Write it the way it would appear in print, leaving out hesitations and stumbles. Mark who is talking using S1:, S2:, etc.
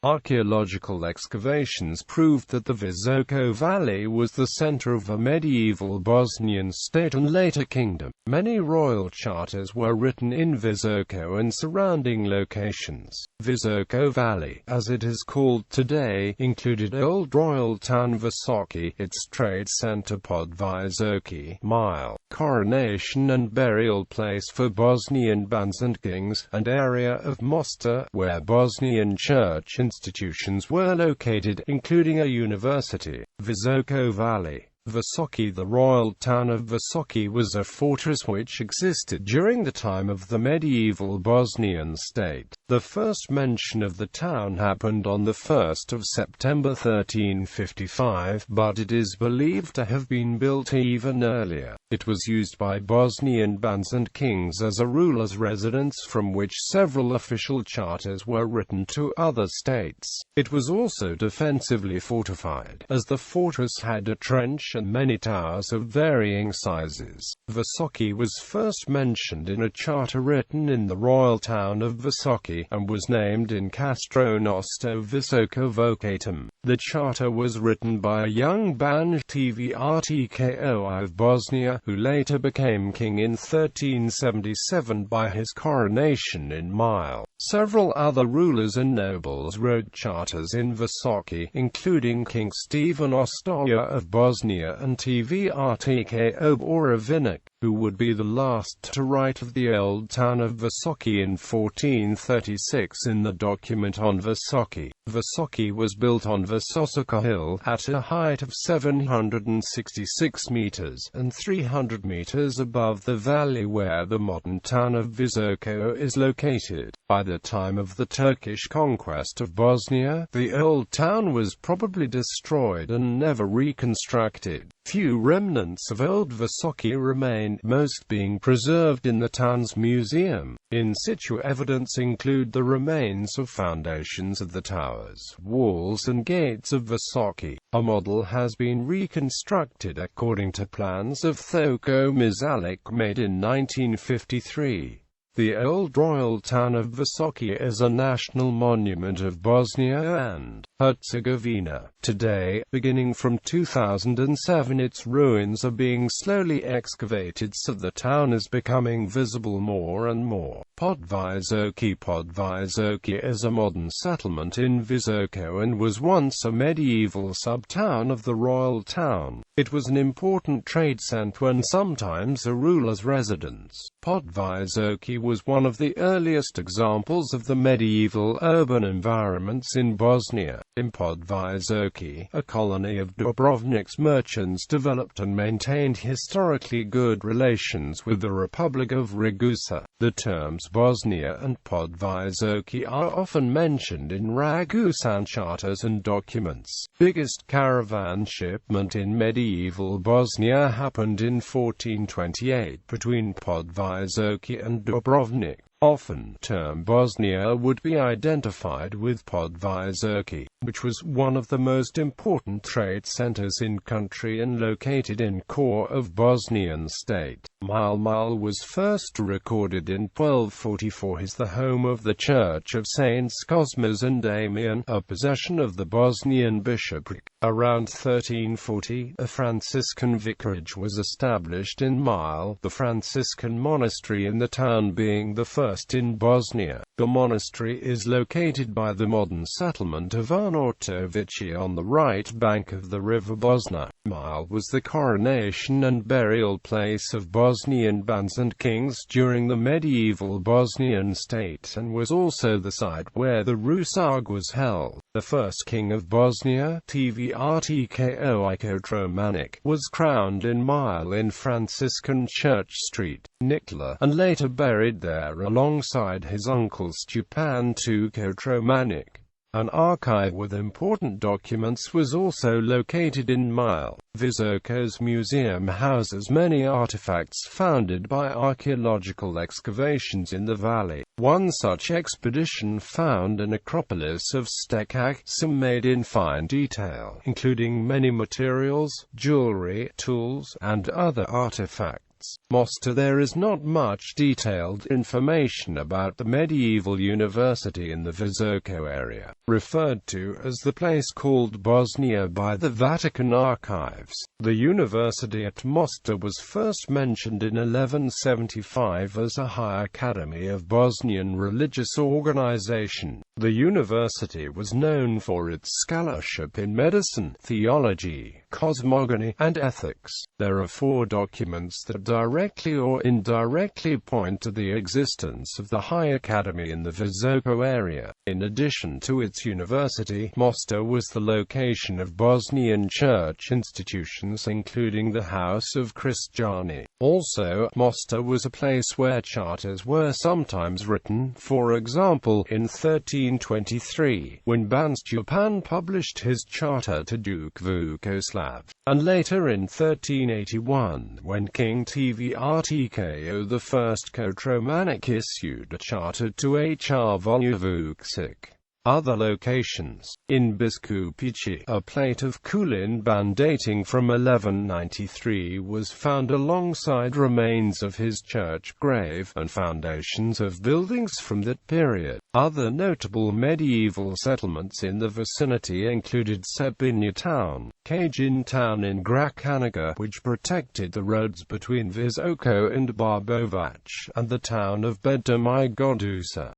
S1: Archaeological excavations proved that the Visoko Valley was the center of a medieval Bosnian state and later kingdom. Many royal charters were written in Visoko and surrounding locations. Visoko Valley, as it is called today, included old royal town Visoki, its trade center Podvisoki, Mhare, coronation and burial place for Bosnian bands and kings, and area of Moštre, where Bosnian Church institutions were located, including a university. Visoko Valley. Visoki. The royal town of Visoki was a fortress which existed during the time of the medieval Bosnian state. The first mention of the town happened on the 1st of September 1355, but it is believed to have been built even earlier. It was used by Bosnian bands and kings as a ruler's residence from which several official charters were written to other states. It was also defensively fortified, as the fortress had a trench and many towers of varying sizes. Visoki was first mentioned in a charter written in the royal town of Visoki, and was named in Castronosto Visoko Vocatum. The charter was written by a young Ban Tvrtko of Bosnia, who later became king in 1377 by his coronation in Mhare. Several other rulers and nobles wrote charters in Visoki, including King Stephen Ostoja of Bosnia and Tvrtko Borovinik, who would be the last to write of the old town of Visoki in 1436 in the document on Visoki. Visoki was built on Visoko Hill, at a height of 766 meters, and 300 meters above the valley where the modern town of Visoko is located. By the time of the Turkish conquest of Bosnia, the old town was probably destroyed and never reconstructed. Few remnants of old Visoki remain, most being preserved in the town's museum. In situ evidence include the remains of foundations of the towers, walls and gates of Visoki. A model has been reconstructed according to plans of Thoko Mizalik made in 1953. The old royal town of Visoki is a national monument of Bosnia and Herzegovina. Today, beginning from 2007, its ruins are being slowly excavated so the town is becoming visible more and more. Podvisoki. Podvisoki is a modern settlement in Visoko and was once a medieval sub-town of the royal town. It was an important trade center and sometimes a ruler's residence. Podvisoki was one of the earliest examples of the medieval urban environments in Bosnia. In Podvisoki, a colony of Dubrovnik's merchants developed and maintained historically good relations with the Republic of Ragusa. The terms Bosnia and Podvisoki are often mentioned in Ragusan charters and documents. Biggest caravan shipment in medieval Bosnia happened in 1428 between Podvisoki and Dubrovnik. Often, term Bosnia would be identified with Podvisoki, which was one of the most important trade centers in country and located in core of Bosnian state. Mhare was first recorded in 1244 as the home of the Church of Saints Cosmas and Damian, a possession of the Bosnian bishopric. Around 1340, a Franciscan vicarage was established in Mhare, the Franciscan monastery in the town being the first in Bosnia. The monastery is located by the modern settlement of Arnautovici on the right bank of the river Bosna. Mhare was the coronation and burial place of Bosnian bands and kings during the medieval Bosnian state and was also the site where the Rusag was held. The first king of Bosnia, Tvrtko Ikotromanic, was crowned in Mhare in Franciscan Church Street, Nikola, and later buried there alongside his uncle Stepan II Kotromanic. An archive with important documents was also located in Mhare. Visoko's museum houses many artifacts founded by archaeological excavations in the valley. One such expedition found an acropolis of Stekak, some made in fine detail, including many materials, jewelry, tools, and other artifacts. sites. Moštre. There is not much detailed information about the medieval university in the Visoko area, referred to as the place called Bosnia by the Vatican archives. The university at Moštre was first mentioned in 1175 as a high academy of Bosnian religious organization. The university was known for its scholarship in medicine, theology, cosmogony, and ethics. There are 4 documents that directly or indirectly point to the existence of the High Academy in the Visoko area. In addition to its university, Moštre was the location of Bosnian Church institutions including the House of Christiani. Also, Moštre was a place where charters were sometimes written, for example, in 1323, when Ban Stjepan published his charter to Duke Vukoslav, and later in 1381, when King Tvrtko I Kotromanic issued a charter to Hr Vojvodik. Other locations. In Biskupići, a plate of Kulin Ban dating from 1193 was found alongside remains of his church grave, and foundations of buildings from that period. Other notable medieval settlements in the vicinity included Sebinja town, Kajin town in Gracanaga, which protected the roads between Visoko and Barbovac, and the town of Bedamai Godusa.